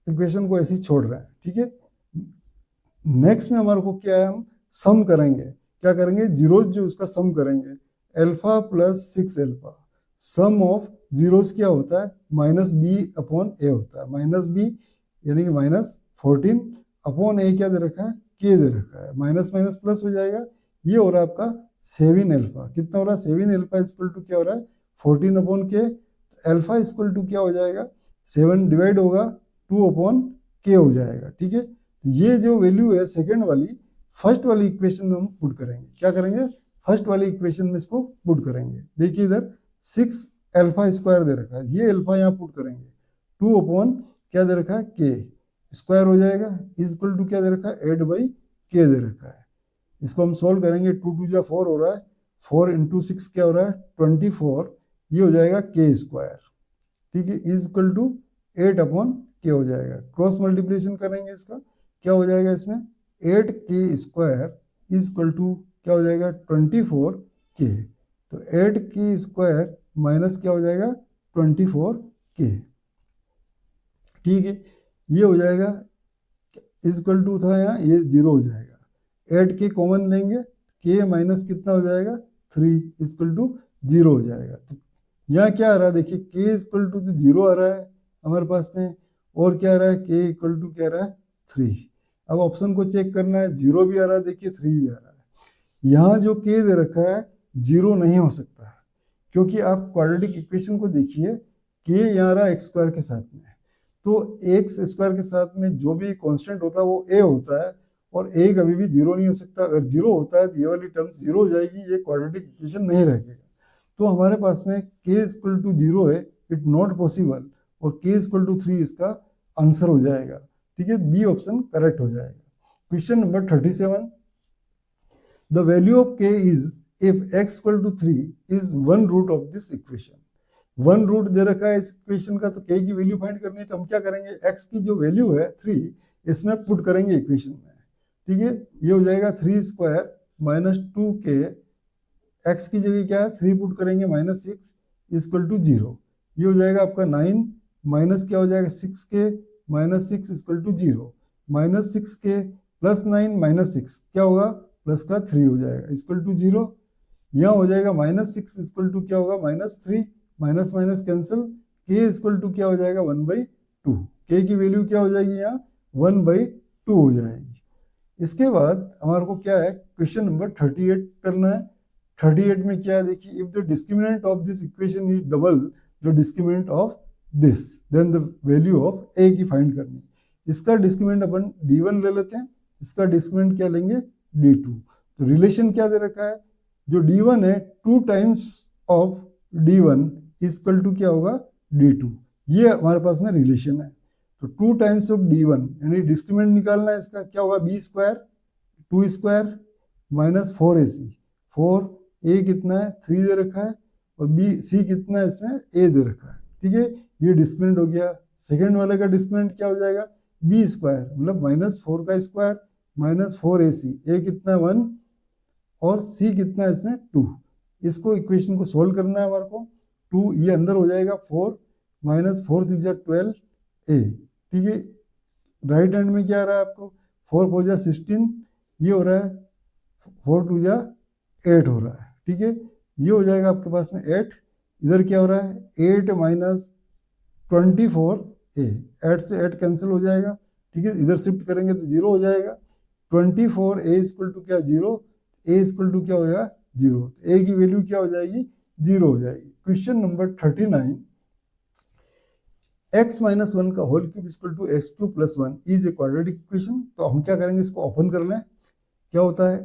इक्वेशन को ऐसे ही छोड़ रहे हैं। ठीक है, नेक्स्ट में हमारे को क्या है, हम सम करेंगे, क्या करेंगे जीरोज जो उसका सम करेंगे, alpha plus 6 alpha, sum of zeros क्या होता है -b/a होता है, -b यानी कि -14 अपॉन a क्या दे रखा है k दे रखा है, माइनस माइनस प्लस हो जाएगा, ये हो रहा है आपका 7 अल्फा, कितना हो रहा है 7 अल्फा इक्वल टू क्या हो रहा है 14/k, अल्फा इक्वल टू क्या हो जाएगा 7 डिवाइड होगा 2/k हो जाएगा। ठीक है, ये जो वैल्यू है सेकेंड वाली, फर्स्ट वाली इक्वेशन में हम पुट करेंगे, क्या करेंगे फर्स्ट वाली इक्वेशन में इसको पुट करेंगे। देखिए इधर 6 अल्फा स्क्वायर दे रखा है, ये अल्फा यहाँ पुट करेंगे, 2 क्या दे रखा है k स्क्वायर हो जाएगा, इक्वल टू क्या दे रखा है 8/k दे रखा है। इसको हम सोल्व करेंगे, 2 2 जा 4 हो रहा है, 4 इंटू 6 क्या हो रहा है 24, ये हो जाएगा k स्क्वायर। ठीक है, इक्वल टू 8/k हो जाएगा, क्रॉस मल्टीप्लिकेशन करेंगे इसका, क्या हो जाएगा इसमें 8k स्क्वायर इक्वल टू क्या हो जाएगा 24k, तो 8k स्क्वायर माइनस क्या हो जाएगा 24k। ठीक है, ये हो जाएगा इक्वल टू था यहाँ, ये 0 हो जाएगा, 8k कॉमन लेंगे, k माइनस कितना हो जाएगा 3 इक्वल टू 0 हो जाएगा। तो यहाँ क्या आ रहा है देखिए k इक्वल टू 0 आ रहा है हमारे पास में, और क्या आ रहा है k इक्वल टू क्या आ रहा है 3। अब ऑप्शन को चेक करना है, 0 भी आ रहा है देखिए 3 भी आ रहा है। यहाँ जो k दे रखा है 0 नहीं हो सकता है, क्योंकि आप क्वाड्रेटिक इक्वेशन को देखिए k यहाँ आ रहा है x स्क्वायर के साथ में, तो एक्स स्क्वायर के साथ में जो भी कांस्टेंट होता है वो ए होता है, और ए कभी भी जीरो नहीं हो सकता। अगर जीरो होता है तो ये वाली टर्म जीरो हो जाएगी, ये क्वाड्रेटिक इक्वेशन नहीं रहेगी। तो हमारे पास में k इक्वल टू जीरो है, इट नॉट पॉसिबल, और k इक्वल टू 3 इसका आंसर हो जाएगा। ठीक है, बी ऑप्शन करेक्ट हो जाएगा। Question number 37, the value of k is if x equal to 3 is one root of this equation. One root दे रखा है इस इक्वेशन का, तो k की वैल्यू फाइंड करनी है, तो हम क्या करेंगे, x की जो वैल्यू है 3 इसमें पुट करेंगे इक्वेशन में। ठीक है, ये हो जाएगा 3 स्क्वायर माइनस 2k, x की जगह क्या है 3 पुट करेंगे माइनस 6 इक्वल टू 0। ये हो जाएगा आपका 9 माइनस क्या हो जाएगा 6k minus 6 equal to 0, minus 6k plus 9 minus 6 क्या होगा प्लस का 3 हो जाएगा इक्वल टू 0। यहाँ हो जाएगा माइनस 6 इक्वल टू क्या होगा minus 3, minus minus cancel, k equal to क्या हो जाएगा 1/2, k की वैल्यू क्या हो जाएगी यहाँ 1/2 हो जाएगी। इसके बाद हमारे को क्या है क्वेश्चन नंबर 38 करना है। 38 में क्या है देखिए, if the discriminant of this equation is double the discriminant of this then the value of a की फाइंड करनी। इसका डिस्क्रिमिनेंट अपन d1 ले लेते हैं, इसका डिस्क्रिमिनेंट क्या लेंगे d2। तो रिलेशन क्या दे रखा है, जो d1 है 2 times of d1 equal to क्या होगा d2, ये हमारे पास में रिलेशन है। तो 2 टाइम्स ऑफ d1 यानी डिस्क्रिमिनेंट निकालना है, इसका क्या होगा b square 2 square minus 4ac, 4a कितना है 3 दे रखा है, और b c कितना है इसमें a दे रखा है। ठीक है, ये डिस्क्रिमिनेंट हो गया। सेकंड वाले का डिस्क्रिमिनेंट क्या हो जाएगा b स्क्वायर मतलब माइनस 4 का स्क्वायर माइनस 4ac, a कितना है 1 और c कितना है इसमें 2। इसको इक्वेशन को सोल्व करना है हमारे को। 2 ये अंदर हो जाएगा 4 माइनस 4 3 12a। ठीक है, राइट हैंड में क्या आ रहा है आपको 4 4 16, ये हो रहा है 4 2 8 हो रहा है। ठीक है, ये हो जाएगा आपके पास में 8, इधर क्या हो रहा है 8 माइनस 24a, 8 से 8 कैंसिल हो जाएगा। ठीक है, इधर शिफ्ट करेंगे तो 0 हो जाएगा। 24a इक्वल टू क्या 0, a इक्वल टू क्या हो जाएगा 0, a की वैल्यू क्या हो जाएगी 0 हो जाएगी। क्वेश्चन नंबर 39, x माइनस 1 का whole cube equal to x cube plus 1 is a quadratic equation. तो हम क्या करेंगे, इसको ओपन कर लें। क्या होता है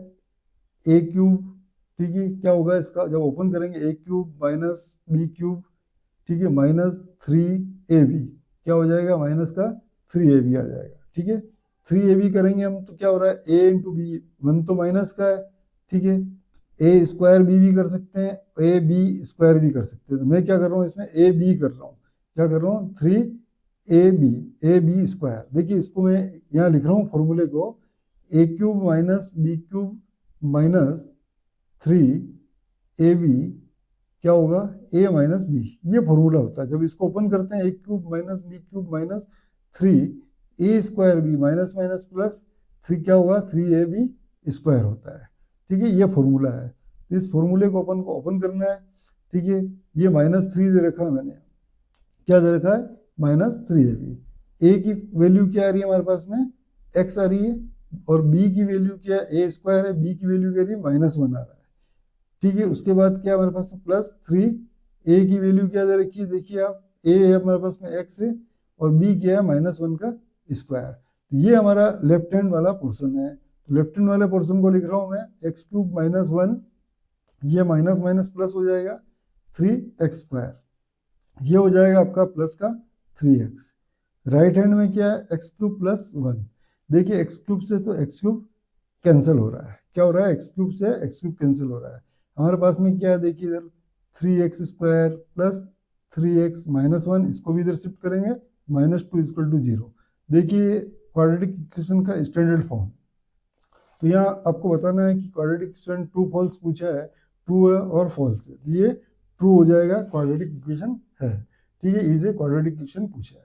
a क्यूब, ठीक है, क्या होगा इसका जब ओपन करेंगे a cube minus b cube, ठीक है, माइनस 3ab, क्या हो जाएगा माइनस का 3ab आ जाएगा। ठीक है, 3ab करेंगे हम तो क्या हो रहा है a इंटू बी, 1 तो माइनस का है। ठीक है, a स्क्वायर b भी कर सकते हैं, a b स्क्वायर भी कर सकते हैं। तो मैं क्या कर रहा हूँ इसमें a b कर रहा हूँ, क्या कर रहा हूँ 3ab स्क्वायर। देखिए इसको मैं यहाँ लिख रहा हूँ फॉर्मूले को, a cube minus B cube minus 3ab क्या होगा a माइनस बी, ये फॉर्मूला होता है। जब इसको ओपन करते हैं a cube minus B cube minus 3a square B minus minus plus 3 क्या होगा 3ab स्क्वायर होता है। ठीक है, ये फॉर्मूला है। तो इस फॉर्मूले को अपन को ओपन करना है। ठीक है, ये माइनस 3 दे रखा है मैंने, क्या दे रखा है माइनस 3ab। a की वैल्यू क्या आ रही है हमारे पास में x आ रही है, और b की वैल्यू क्या है a स्क्वायर है, b की वैल्यू क्या आ रही है माइनस 1 आ रहा है। ठीक है, उसके बाद क्या हमारे पास प्लस 3, a की वैल्यू क्या दे रखी है देखिए आप, a है हमारे पास में x है, और b क्या है माइनस 1 का स्क्वायर। तो ये हमारा लेफ्ट हैंड वाला पोर्सन है। तो लेफ्ट हैंड वाले पोर्सन को लिख रहा हूँ मैं एक्स क्यूब माइनस 1, ये माइनस माइनस प्लस हो जाएगा 3x स्क्वायर, ये हो जाएगा आपका प्लस का 3x। राइट हैंड में क्या है एक्स क्यूब प्लस 1। देखिए एक्स क्यूब से तो एक्स क्यूब कैंसिल हो रहा है, क्या हो रहा है एक्स क्यूब से एक्स क्यूब कैंसिल हो रहा है। हमारे पास में क्या है देखिए इधर 3x square plus 3x minus 1, इसको भी इधर शिफ्ट करेंगे माइनस 2 इक्वल टू 0। देखिए क्वाड्रेटिक इक्वेशन का स्टैंडर्ड फॉर्म। तो यहाँ आपको बताना है कि क्वाड्रेटिक इक्वेशन ट्रू फॉल्स पूछा है, ट्रू है और फॉल्स है, ये ट्रू हो जाएगा, क्वाड्रेटिक इक्वेशन है। ठीक है, इज ए क्वाड्रेटिक इक्वेशन पूछा है।